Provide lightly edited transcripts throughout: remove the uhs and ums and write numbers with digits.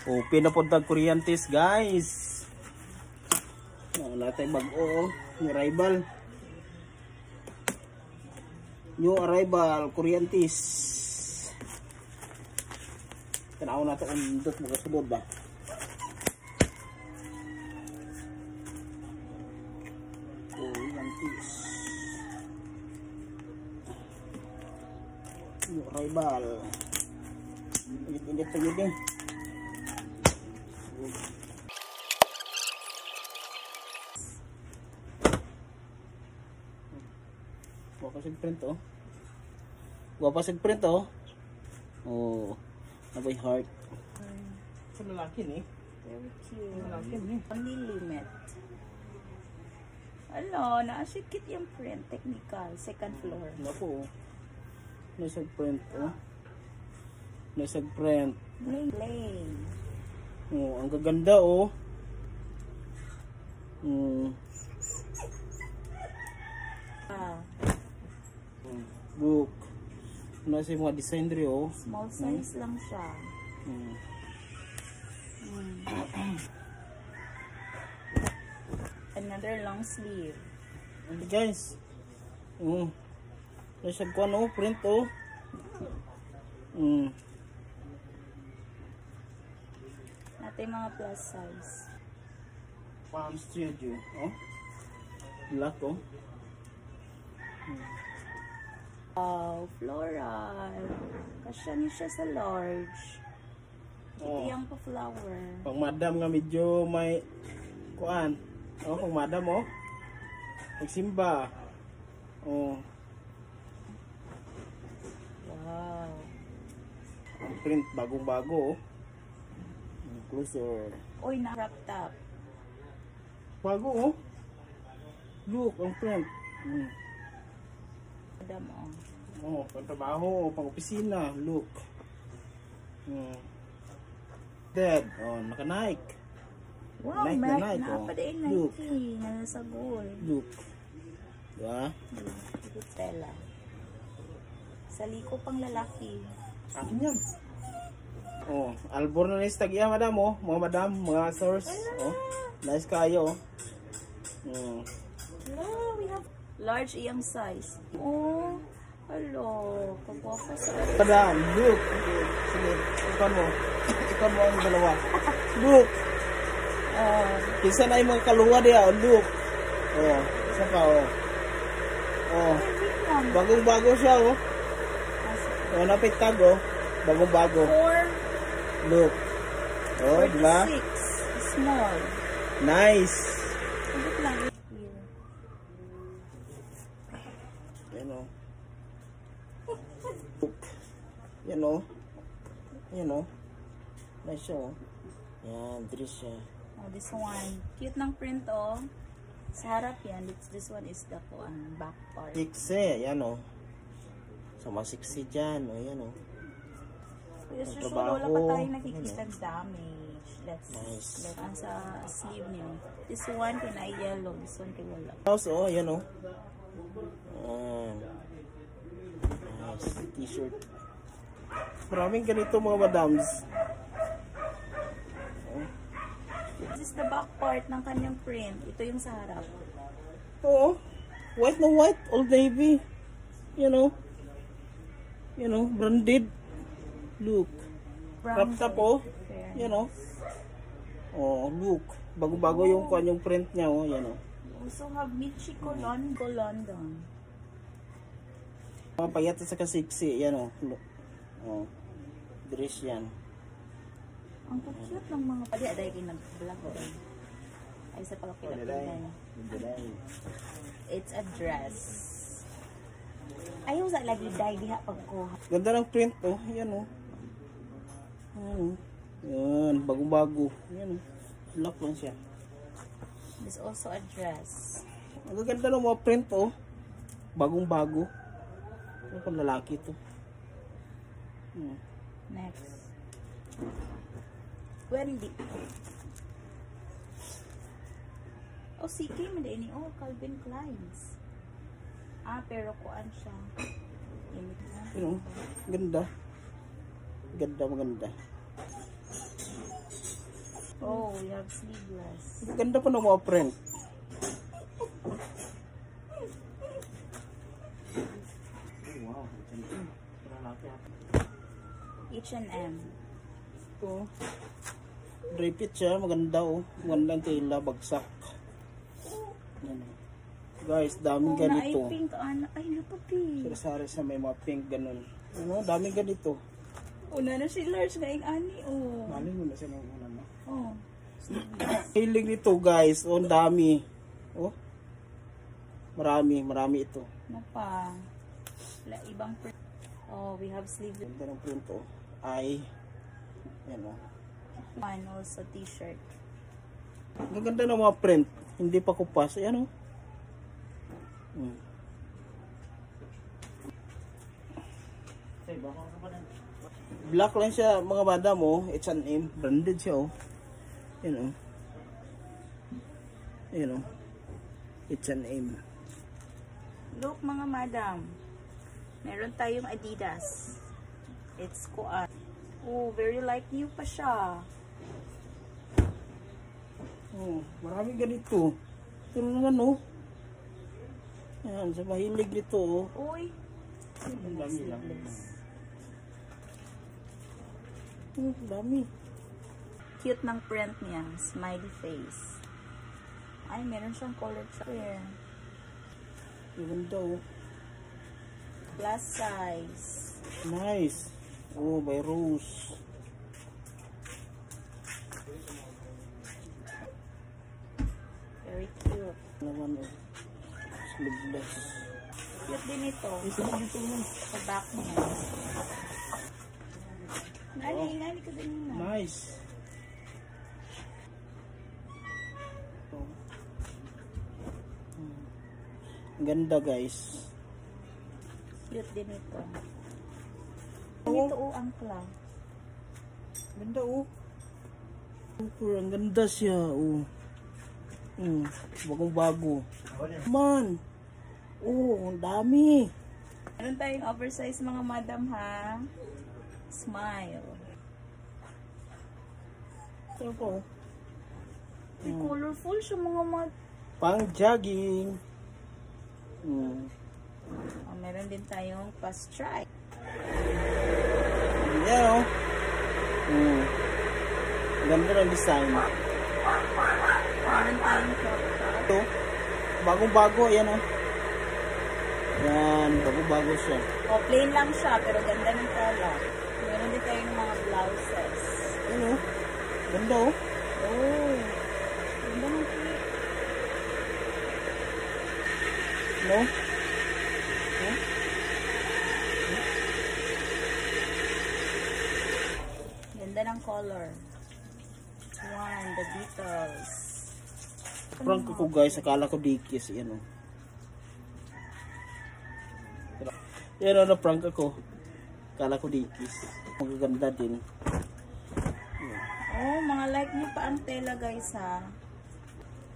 Open na po tag Kuriantis guys. Wala tayo bago. New arrival. New arrival Kuriantis. Tanaw na ito kung dito magkasunod ba. Kuriantis. New arrival. Init-init pa yun eh. Wapasig print oh. Wapasig print oh. Oh, nabay heart. Sa lalaki ni. Very cute. Lalaki ni. Only limit. Ano, naasikit yung print. Technical. Second floor. Naku. Nasag print oh. Nasag print. Plain. Oh, ang gaganda oh. Ah, Look. Nasa mga design rin oh. small size lang siya. Another long sleeve. Hindi guys. Nasag ko ano, print oh. Natin mga plus size. Palm Studio oh. Black oh. Wow, floral. Kasya niya siya sa large. Oh. Itiyang pa flower. Pang madam nga medyo may kuan. Oh, pang madam oh. Magsimba. Oh. Wow. Ang print bagong-bago oh. Closer. Uy, na-wrap top. Bago oh. Look, ang print. Madam, oh. Oh, pang trabaho, pang opisina. Look. Dead. Oh, naka-Nike. Wow, Nike na Mac, Nike, oh. napaday Look. Nike. Nasa gold. Look. Diba? Good tela. Sa liko pang lalaki. Akin yan. Oh, albor na nice tag-iya, madam oh. Mga madam, mga source. Oh, nice kayo oh. Hello, we have large iyang size. Oh, hello. Kagwapo sa... Madam, look. Sige, ikan mo. Ikan mo ang dalawa. Look. Kisa na yung mga kaluwa diya. Look. Oh, isa pa oh. Oh, bagong-bago siya oh. Oh, napit tag oh. Bagong-bago. 4, Look. Oh, diba? 6. Small. Nice. Look lang. Yan o. Yan o. Yan o. Nice siya o. Yan, dress siya. Oh, this one. Cute ng print, oh. Sa harap yan. This one is the back part. Siksi. Yan o. Sama siksi dyan. O, yan o. Yes, Ang usually trabaho. wala pa tayo nakikita damage. Let's Nice. ang sa sleeve niyo. This one kay yellow, this one kay wala. House o, yan o. Nice. T-shirt. Maraming ganito mga madams. This is the back part ng kanyang print. Ito yung sa harap. Oo. White na white. Old Navy. You know. You know. Branded. Look. Wrap top oh. You know. Oh, look. Bago-bago yung kanyang print niya oh. Yan oh. Also have Michiko London. Mga payat sa kasiksi. Yan oh. Look. Oh. Dress yan. Ang cute ng mga padi. Aday kayo nag-vlog ko eh. Ay sa pagkakilapinan. It's a dress. Ayaw sa lagi dye diha pagkuha. Ganda ng print oh. Yan oh. Yan. Bago-bago. Yan oh. Lock lang siya. This also a dress. Ang ganda ng mga print oh. Bagong-bago. Ito pang lalaki to. Next. Wendy. Oh, CK mo din. Oh, Calvin Klein's. Pero kuan siya. Ganda. Ganda, maganda. we have sleeveless. Ganda pa ng mga print. Wow. H&M. Ito. Drapit siya. Maganda oh. Magandang tela. Bagsak. Yan. Guys, daming ganito. Ay, pink. Ay, napapi. Sari-sari sa may mga pink ganun. Ano, daming ganito. Una na si Lars na yung ani. Oh. Mali mo na siya ng una na. Oh. Hilig nito guys. Oh, ang dami. Oh. Marami ito. Ano pa? Wala, ibang print. Oh, we have sleeve. Ganda ng print oh. Ay. Yan oh. One also t-shirt. Ang ganda ng mga print. Hindi pa kupas. Ayan oh. Black lang siya mga madam oh. H&M. Branded siya oh. Ayan oh. Ayan oh. H&M. Look mga madam. Meron tayong Adidas. It's kuan. Oh, very like new pa siya. Oh, maraming ganito. Ito naman oh. Ayan, sa mahilig nito oh. Uy. Ang dami lang. Dami. Cute ng print niya. Smiley face. Ay, meron siyang colored square. Ganda oh. Plus size. Nice. Oh, by Rose. Very cute. Naman oh. Sleeveless. Cute din ito. Ito naman. Sa back niya. Nani ko din na. Nice. Oh. Ang ganda guys. Cute din ito. Oh. Ito oh, angkla. Ganda oh. Super, ang ganda siya oh. Bagong bago. Man. Oh, ang dami. Meron tayong oversize mga madam ha. Smile. Ito po. Colorful siya mga Pang jogging. Oh, meron din tayong pa-stripe. Yan oh. Ganda ng design. Meron tayong crop top. Ito. Bagong-bago. Yan oh. Yan. Bagong-bago siya. Oh, plain lang siya pero ganda ng color. Meron din tayong mga blouses. Yan oh. Ganda oh. Oh. Ganda ng cute. No? Ganda ng color. One, the Beatles. Prank ko guys. Akala ko dikis. Yan oh. Yan oh. Na-prank ako. Akala ko dikis. Magaganda din. Oh, mga like niyo pa ang tela guys ha.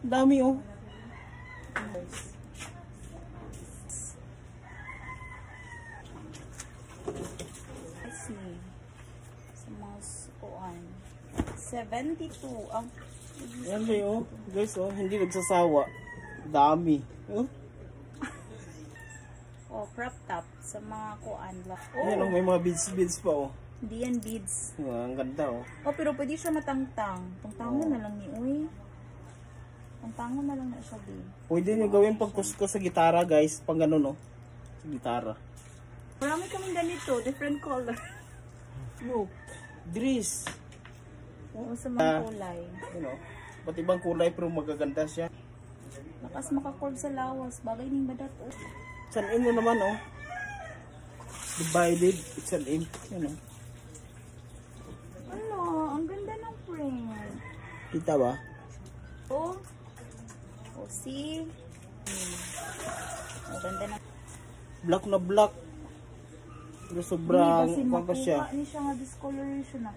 Ang dami oh. Let's see. Sa mga sukuan. 72. Ang Yan ba oh. Guys oh. Hindi nagsasawa. Dami. Oh. oh, crop top sa mga kuan lang. Yan oh. May mga beads pa oh. Hindi yan beads. Ang ganda oh. Oh, pero pwede siya matangtang. Tangtangan na lang ni uy. Tangtangan na lang na siya din. Pwede nyo gawin pag kusko sa gitara guys. Pang ganun oh. Sa gitara. Marami kaming ganito. Different color. Look. Dries. Oh, sa mga kulay. You know. Ba't ibang kulay pero magaganda siya. Lakas makakorb sa lawas. Bagay ning badat. Oh. H&M mo naman oh. Divided. H&M. Yan oh. Ano? Ang ganda ng print. Kita ba? Oh. Oh, see? Ang ganda ng... Black na black. Pero sobrang pangka siya. Hindi siya nga discoloration na.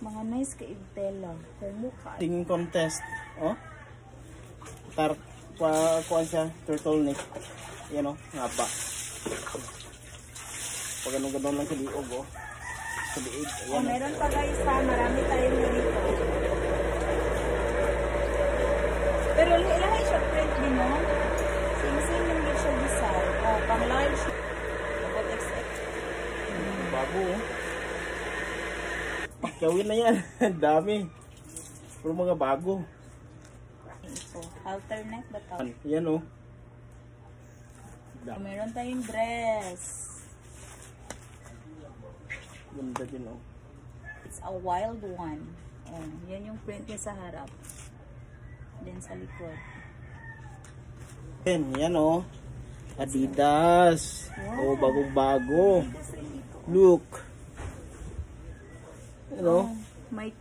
Mga nice ka ibtela. Mukha. Singing contest. Oh. Kuhaan siya. Turtleneck. Yan oh. Nga pa. Pag ganun lang sa liog oh. Sa liig. Oh, meron pa guys ha. Marami tayong ganito. no? Same yung din siya design. Oh, pang large. Double XL. Bago oh. Pakyawin na yan. Dami. Puro mga bago. Ito, halter neck ba ito? Yan oh. Meron tayong dress. Ganda din oh. It's a wild one. Oh, yan yung print niya sa harap. Then sa likod. Yan oh. Adidas. Oh, bagong-bago. Look. You know? May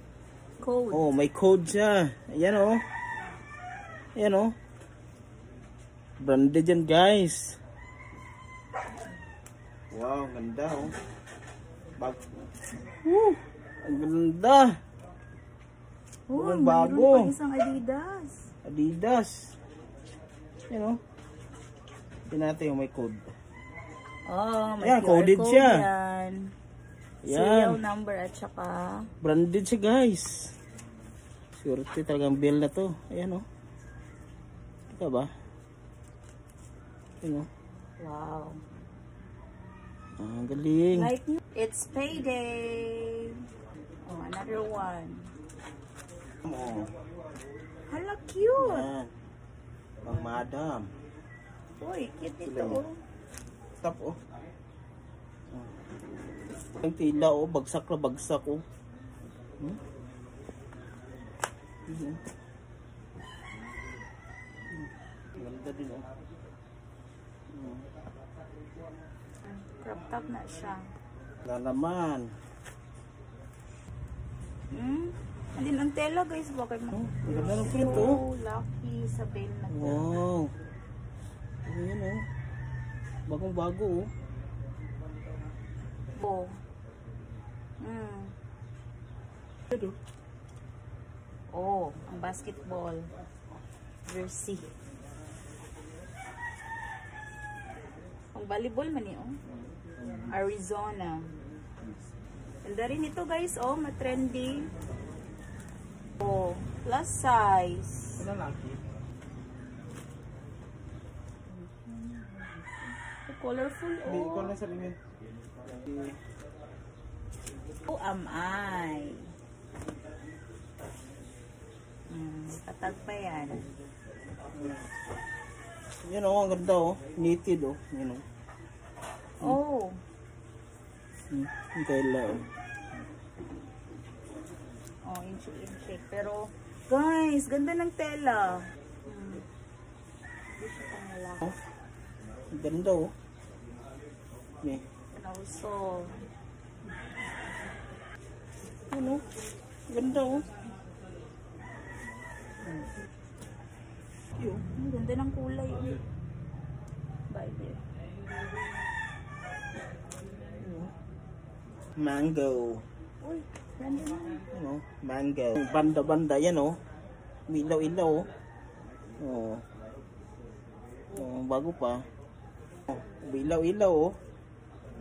code. Oh, may code siya. Ayan oh. Ayan oh. Branded yan guys. Wow, ganda oh. Woo! Ang ganda. Oh, Ang bago. mayroon pa isang Adidas. Adidas. Ayan oh. Tingnan natin yung may code. Oh, may Ayan, QR coded code siya. yan. Ayan. Serial number at saka Branded siya guys. Surte talagang bill na to. Ayan oh. Ito ba? Ayan oh. wow. Ang galing. Like it's payday. Oh, another one. Oh. Hala, cute. Ayan. Pang madam. Uy, cute ito. Sila Oh. Stop oh. Ang tila oh. Bagsak na bagsak oh. Hmm? Ganda din oh. Crop top na siya. Wala naman. Alin ang tela guys, bakit mo? Ang ganda ng print oh. Oh, lucky sa bail na to. Wow. Ayan oh. Bagong bago oh. Oh. Ito. Oh, ang basketball jersey. Ang volleyball man eh, oh. Arizona. Ganda rin ito guys, oh, matrendy. Oh, plus size. Ano laki? Colorful, Hindi ko oh. na sabihin. Who am I? Patag pa yan. Yan oh, ang ganda oh. Knitted oh. Yan oh. Oh. Ang tela oh. Oh, inch. Pero, guys, ganda ng tela. Hindi siya pang malaki. Oh. Ang ganda oh. Ni. And also, Ano? Ganda oh. ang ganda ng kulay. Oh. Bible. Mango. Uy, ganda na. Ano? Mango. Banda-banda yan oh. Ilaw-ilaw oh. Oh. Oh, bago pa. Oh, ilaw-ilaw oh.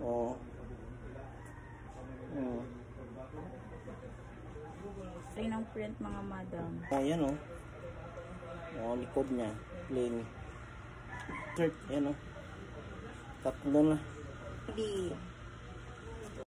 Oh. Oh. Try ng print mga madam. Ayan oh. Oh, likod niya. Plain. Shirt. Ayan oh. Tatlo na. Hindi.